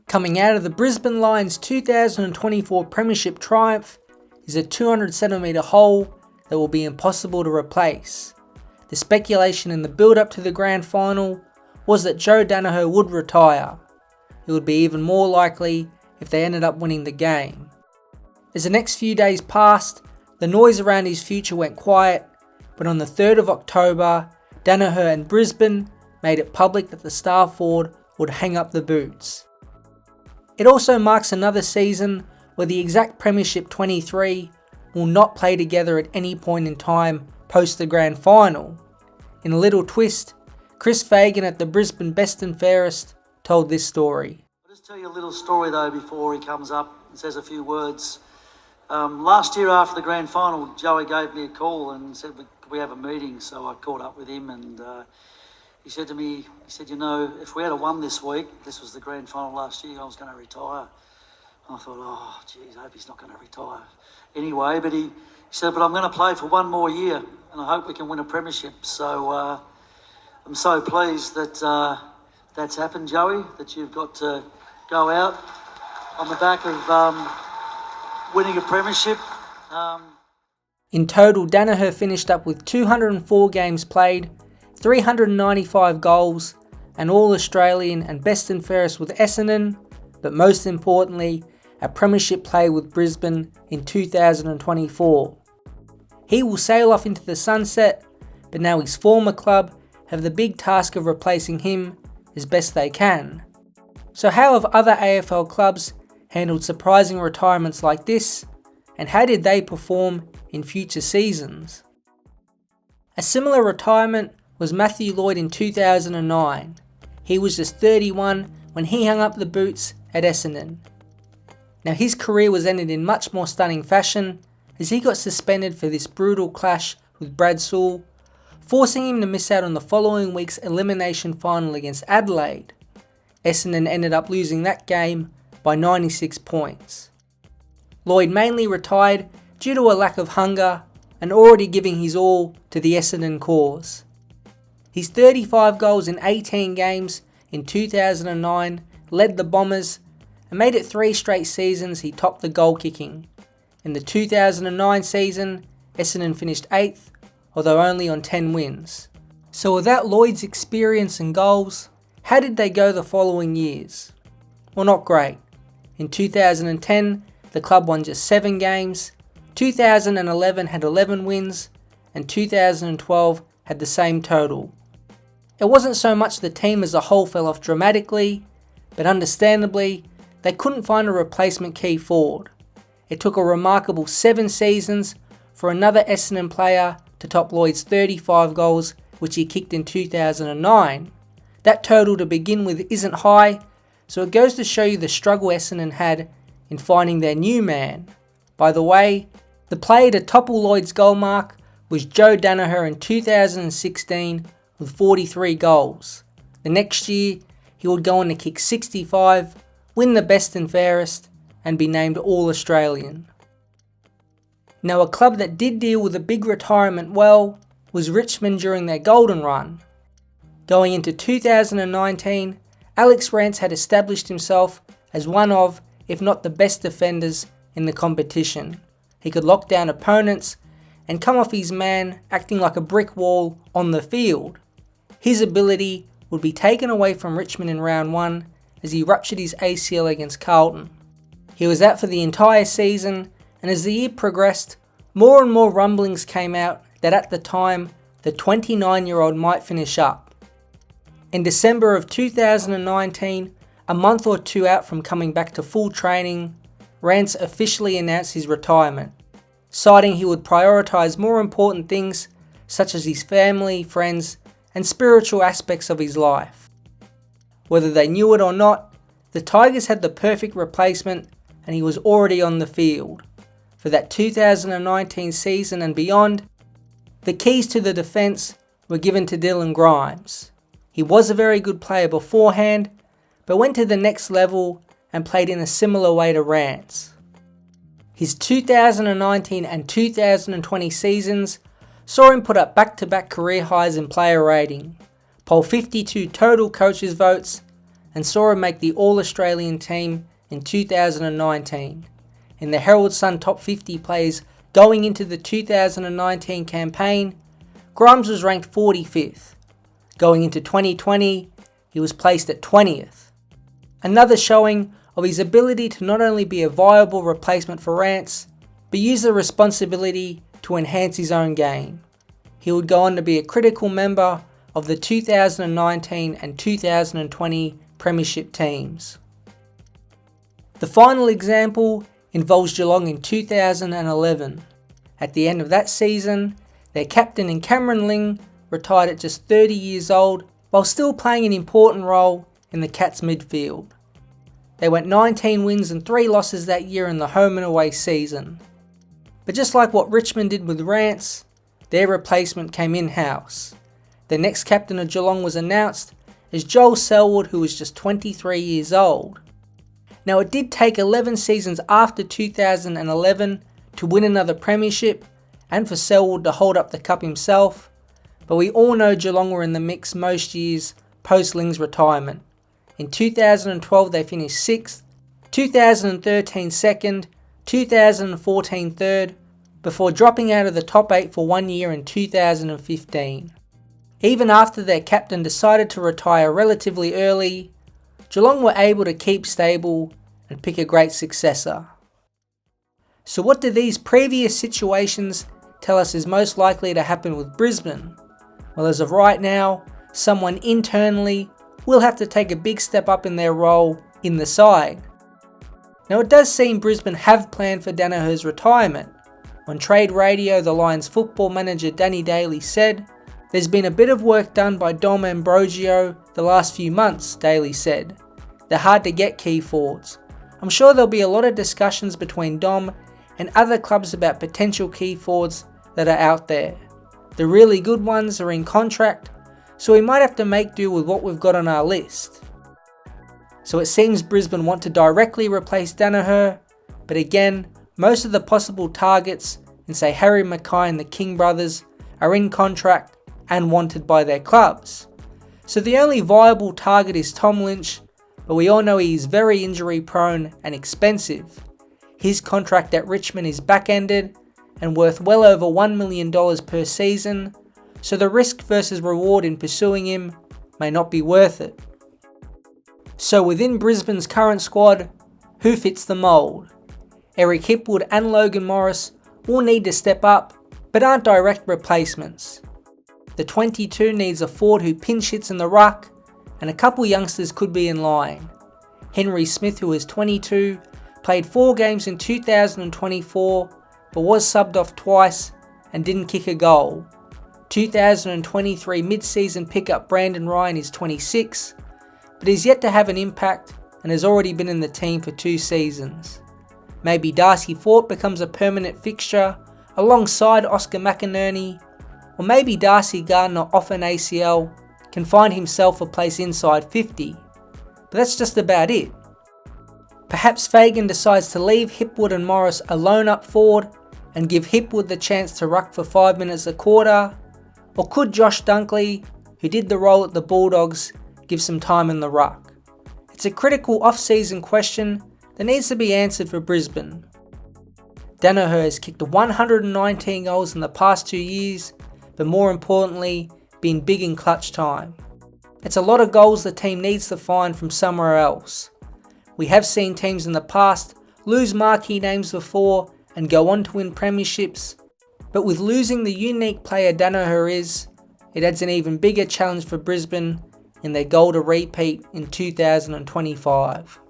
Coming out of the Brisbane Lions 2024 Premiership triumph is a 200cm hole that will be impossible to replace. The speculation in the build-up to the grand final was that Daniher would retire. It would be even more likely if they ended up winning the game. As the next few days passed, the noise around his future went quiet, but on the 3rd of October, Daniher and Brisbane made it public that the star forward would hang up the boots. It also marks another season where the exact Premiership 23 will not play together at any point in time post the grand final. In a little twist, Chris Fagan at the Brisbane Best and Fairest told this story. I'll just tell you a little story though before he comes up and says a few words. Last year after the grand final, Joey gave me a call and said, could we have a meeting? So I caught up with him and he said to me, you know, if we had won this week, this was the grand final last year, I was going to retire. And I thought, oh, geez, I hope he's not going to retire. Anyway, but he said, but I'm going to play for one more year and I hope we can win a premiership. So I'm so pleased that that's happened, Joey, that you've got to go out on the back of winning a premiership. In total, Daniher finished up with 204 games played, 395 goals, an All-Australian and Best and Fairest with Essendon, but most importantly, a premiership play with Brisbane in 2024. He will sail off into the sunset, but now his former club have the big task of replacing him as best they can. So how have other AFL clubs handled surprising retirements like this, and how did they perform in future seasons? A similar retirement was Matthew Lloyd in 2009. He was just 31 when he hung up the boots at Essendon. Now his career was ended in much more stunning fashion as he got suspended for this brutal clash with Brad Sewell, forcing him to miss out on the following week's elimination final against Adelaide. Essendon ended up losing that game by 96 points. Lloyd mainly retired due to a lack of hunger and already giving his all to the Essendon cause. His 35 goals in 18 games in 2009 led the Bombers and made it 3 straight seasons he topped the goal kicking. In the 2009 season, Essendon finished 8th, although only on 10 wins. So without Lloyd's experience and goals, how did they go the following years? Well, not great. In 2010, the club won just 7 games, 2011 had 11 wins, and 2012 had the same total. It wasn't so much the team as a whole fell off dramatically, but understandably, they couldn't find a replacement key forward. It took a remarkable 7 seasons for another Essendon player to top Lloyd's 35 goals which he kicked in 2009. That total to begin with isn't high, so it goes to show you the struggle Essendon had in finding their new man. By the way, the player to topple Lloyd's goal mark was Daniher in 2016 with 43 goals. The next year, he would go on to kick 65, win the Best and Fairest, and be named All-Australian. Now a club that did deal with a big retirement well was Richmond during their golden run. Going into 2019, Alex Rance had established himself as one of, if not the best defenders in the competition. He could lock down opponents and come off his man acting like a brick wall on the field. His ability would be taken away from Richmond in round 1 as he ruptured his ACL against Carlton. He was out for the entire season, and as the year progressed, more and more rumblings came out that at the time, the 29-year-old might finish up. In December of 2019, a month or 2 out from coming back to full training, Rance officially announced his retirement, citing he would prioritise more important things such as his family, friends, and spiritual aspects of his life. Whether they knew it or not, the Tigers had the perfect replacement and he was already on the field. For that 2019 season and beyond, the keys to the defence were given to Dylan Grimes. He was a very good player beforehand, but went to the next level and played in a similar way to Rance. His 2019 and 2020 seasons saw him put up back-to-back career highs in player rating, poll 52 total coaches' votes, and saw him make the All-Australian team in 2019. In the Herald Sun Top 50 players going into the 2019 campaign, Grimes was ranked 45th. Going into 2020, he was placed at 20th. Another showing of his ability to not only be a viable replacement for Rance, but use the responsibility to enhance his own game. He would go on to be a critical member of the 2019 and 2020 Premiership teams. The final example involves Geelong in 2011. At the end of that season, their captain in Cameron Ling retired at just 30 years old while still playing an important role in the Cats midfield. They went 19 wins and 3 losses that year in the home and away season. But just like what Richmond did with Rance, their replacement came in-house. The next captain of Geelong was announced as Joel Selwood, who was just 23 years old. Now, it did take 11 seasons after 2011 to win another premiership and for Selwood to hold up the cup himself, but we all know Geelong were in the mix most years post Ling's retirement. In 2012 they finished 6th, 2013 2nd, 2014 3rd, before dropping out of the top 8 for 1 year in 2015. Even after their captain decided to retire relatively early, Geelong were able to keep stable and pick a great successor. So what do these previous situations tell us is most likely to happen with Brisbane? Well, as of right now, someone internally will have to take a big step up in their role in the side. Now, it does seem Brisbane have planned for Daniher's retirement. On Trade Radio, the Lions football manager Danny Daly said, "There's been a bit of work done by Dom Ambrosio the last few months," Daly said. "They're hard to get key forwards. I'm sure there'll be a lot of discussions between Dom and other clubs about potential key forwards that are out there. The really good ones are in contract, so we might have to make do with what we've got on our list." So it seems Brisbane want to directly replace Daniher, but again, most of the possible targets in say Harry Mackay and the King brothers are in contract and wanted by their clubs. So the only viable target is Tom Lynch, but we all know he is very injury prone and expensive. His contract at Richmond is back-ended and worth well over $1 million per season, so the risk versus reward in pursuing him may not be worth it. So within Brisbane's current squad, who fits the mould? Eric Hipwood and Logan Morris will need to step up, but aren't direct replacements. The 22 needs a forward who pinch hits in the ruck, and a couple youngsters could be in line. Henry Smith, who is 22, played 4 games in 2024, but was subbed off twice and didn't kick a goal. 2023 mid-season pickup Brandon Ryan is 26, but is yet to have an impact and has already been in the team for 2 seasons. Maybe Darcy Fort becomes a permanent fixture alongside Oscar McInerney, or maybe Darcy Gardner off an ACL can find himself a place inside 50, but that's just about it. Perhaps Fagan decides to leave Hipwood and Morris alone up forward and give Hipwood the chance to ruck for 5 minutes a quarter, or could Josh Dunkley, who did the role at the Bulldogs, give some time in the ruck? It's a critical off-season question that needs to be answered for Brisbane. Daniher has kicked 119 goals in the past 2 years, but more importantly, been big in clutch time. It's a lot of goals the team needs to find from somewhere else. We have seen teams in the past lose marquee names before and go on to win premierships, but with losing the unique player Daniher is, it adds an even bigger challenge for Brisbane in their goal to repeat in 2025.